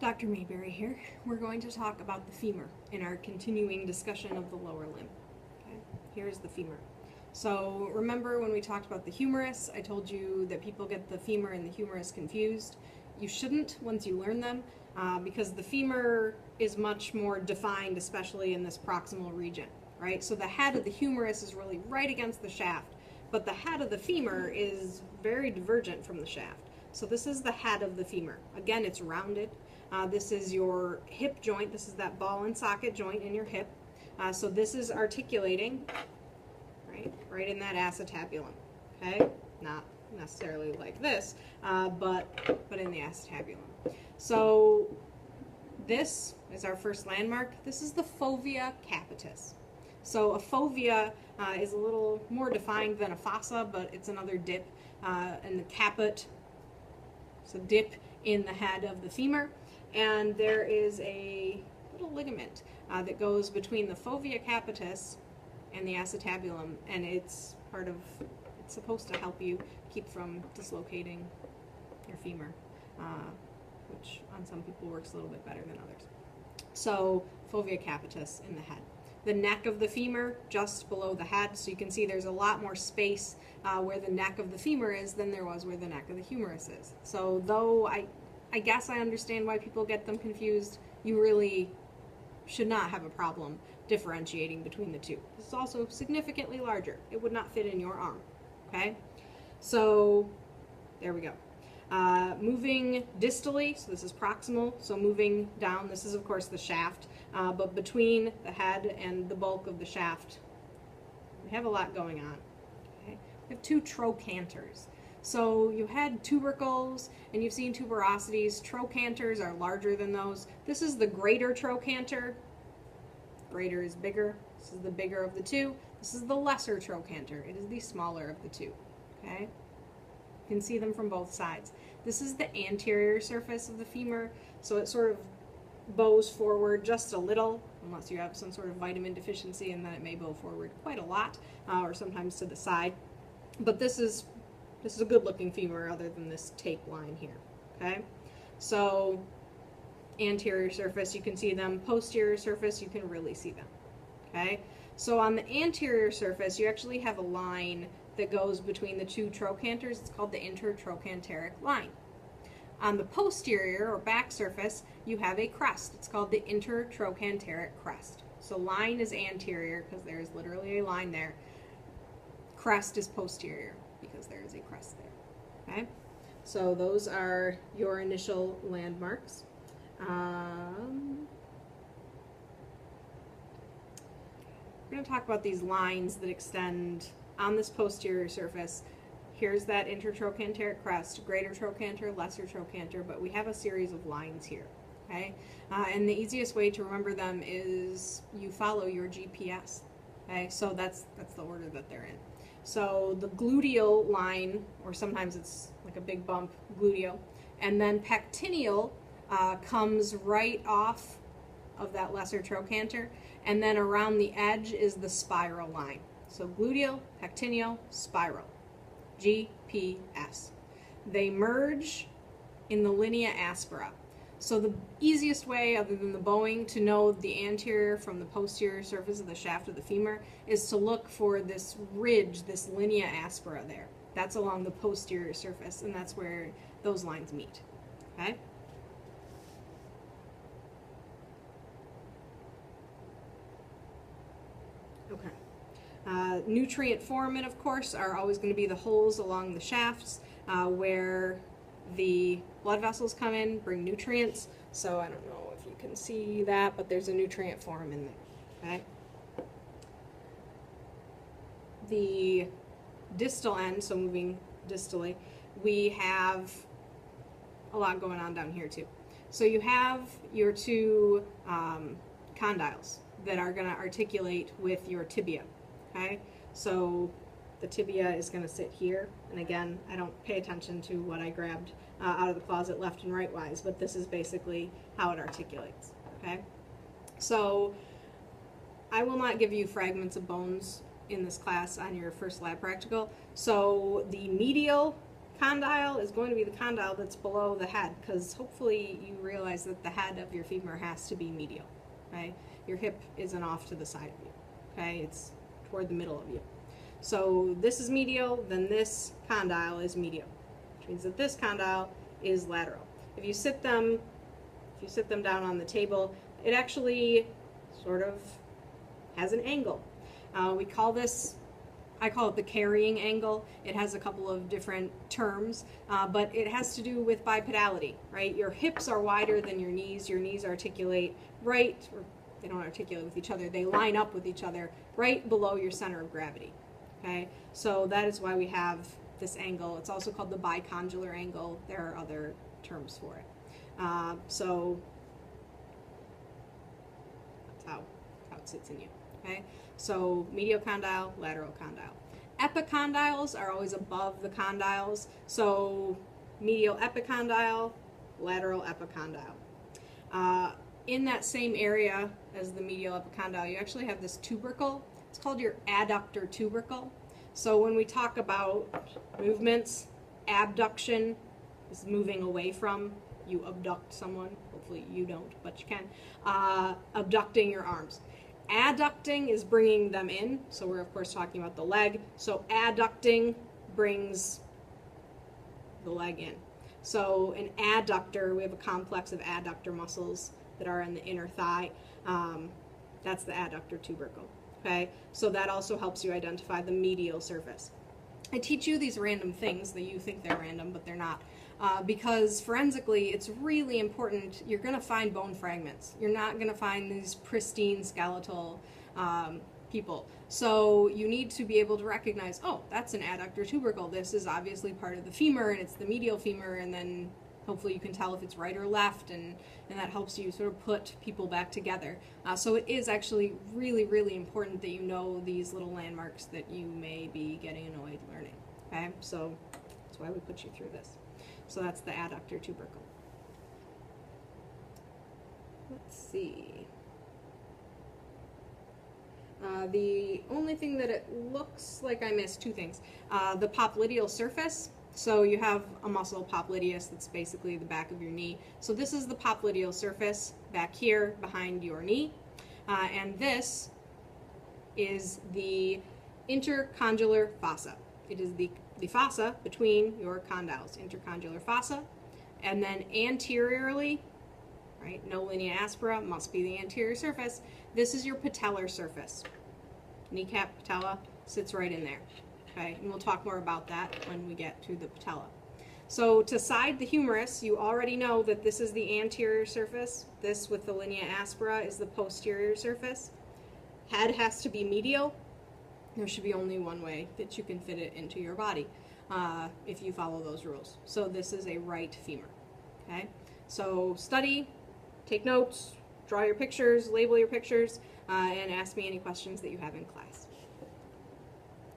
Dr. Mayberry here. We're going to talk about the femur in our continuing discussion of the lower limb. Okay, here's the femur. So remember when we talked about the humerus, I told you that people get the femur and the humerus confused. You shouldn't once you learn them because the femur is much more defined, especially in this proximal region, right? So the head of the humerus is really right against the shaft, but the head of the femur is very divergent from the shaft. So this is the head of the femur. Again, it's rounded. This is your hip joint. This is that ball and socket joint in your hip. So this is articulating, right in that acetabulum. Okay, not necessarily like this, but in the acetabulum. So this is our first landmark. This is the fovea capitis. So a fovea is a little more defined than a fossa, but it's another dip, and the caput. So dip in the head of the femur, and there is a little ligament that goes between the fovea capitis and the acetabulum, and it's supposed to help you keep from dislocating your femur, which on some people works a little bit better than others. So fovea capitis in the head. The neck of the femur just below the head, so you can see there's a lot more space where the neck of the femur is than there was where the neck of the humerus is. So though I guess I understand why people get them confused, you really should not have a problem differentiating between the two. This is also significantly larger. It would not fit in your arm, okay? So there we go. Moving distally, so this is proximal, so moving down, this is of course the shaft, but between the head and the bulk of the shaft, we have a lot going on. Okay? We have two trochanters. So you had tubercles, and you've seen tuberosities. Trochanters are larger than those. This is the greater trochanter. Greater is bigger. This is the bigger of the two. This is the lesser trochanter. It is the smaller of the two. Okay? You can see them from both sides. This is the anterior surface of the femur, so it sort of bows forward just a little, unless you have some sort of vitamin deficiency, and then it may bow forward quite a lot, or sometimes to the side. But this is a good-looking femur other than this tape line here. Okay, so anterior surface, you can see them. Posterior surface, you can really see them. Okay, so on the anterior surface, you actually have a line that goes between the two trochanters. It's called the intertrochanteric line. On the posterior or back surface, you have a crest. It's called the intertrochanteric crest. So line is anterior because there is literally a line there. Crest is posterior because there is a crest there. Okay, so those are your initial landmarks. We're going to talk about these lines that extend on this posterior surface. Here's that intertrochanteric crest, greater trochanter, lesser trochanter, but we have a series of lines here, okay? And the easiest way to remember them is you follow your GPS, okay? So that's the order that they're in. So the gluteal line, or sometimes it's like a big bump, gluteal, and then pectineal comes right off of that lesser trochanter, and then around the edge is the spiral line. So gluteal, pectineal, spiral, GPS. They merge in the linea aspera. So the easiest way, other than the bowing, to know the anterior from the posterior surface of the shaft of the femur is to look for this ridge, this linea aspera there. That's along the posterior surface, and that's where those lines meet. Okay? Okay. Nutrient foramen, of course, are always going to be the holes along the shafts where the blood vessels come in, bring nutrients. So I don't know if you can see that, but there's a nutrient foramen there. Okay. The distal end, so moving distally, we have a lot going on down here too. So you have your two condyles that are going to articulate with your tibia. Okay, so the tibia is going to sit here, and again, I don't pay attention to what I grabbed out of the closet left and right wise, but this is basically how it articulates. Okay, so I will not give you fragments of bones in this class on your first lab practical. So the medial condyle is going to be the condyle that's below the head, because hopefully you realize that the head of your femur has to be medial. Okay? Your hip isn't off to the side of you. Okay? It's toward the middle of you. So this is medial, then this condyle is medial, which means that this condyle is lateral. If you sit them down on the table, it actually sort of has an angle. We call this, I call it the carrying angle. It has a couple of different terms, but it has to do with bipedality, right? Your hips are wider than your knees articulate right, or they don't articulate with each other, they line up with each other right below your center of gravity, okay? So that is why we have this angle. It's also called the bicondylar angle. There are other terms for it. So that's how it sits in you, okay? So medial condyle, lateral condyle. Epicondyles are always above the condyles. So medial epicondyle, lateral epicondyle. In that same area as the medial epicondyle, you actually have this tubercle. It's called your adductor tubercle. So when we talk about movements, abduction is moving away from. You abduct someone. Hopefully you don't, but you can. Abducting your arms. Adducting is bringing them in. So we're, of course, talking about the leg. So adducting brings the leg in. So an adductor, we have a complex of adductor muscles that are in the inner thigh. That's the adductor tubercle. Okay? So that also helps you identify the medial surface. I teach you these random things that you think they're random, but they're not. Because forensically, it's really important. You're going to find bone fragments. You're not going to find these pristine skeletal people. So you need to be able to recognize, oh, that's an adductor tubercle. This is obviously part of the femur, and it's the medial femur, and then hopefully you can tell if it's right or left, and that helps you sort of put people back together. So it is actually really, really important that you know these little landmarks that you may be getting annoyed learning. Okay, so that's why we put you through this. So that's the adductor tubercle. Let's see. The only thing that it looks like I missed, two things. The popliteal surface. So you have a muscle, popliteus, that's basically the back of your knee. So this is the popliteal surface back here behind your knee. And this is the intercondylar fossa. It is the fossa between your condyles, intercondylar fossa. And then anteriorly, right, no linea aspera, must be the anterior surface. This is your patellar surface. Kneecap, patella, sits right in there. Okay, and we'll talk more about that when we get to the patella. So to side the humerus, you already know that this is the anterior surface. This with the linea aspera is the posterior surface. Head has to be medial. There should be only one way that you can fit it into your body if you follow those rules. So this is a right femur. Okay, so study, take notes, draw your pictures, label your pictures, and ask me any questions that you have in class.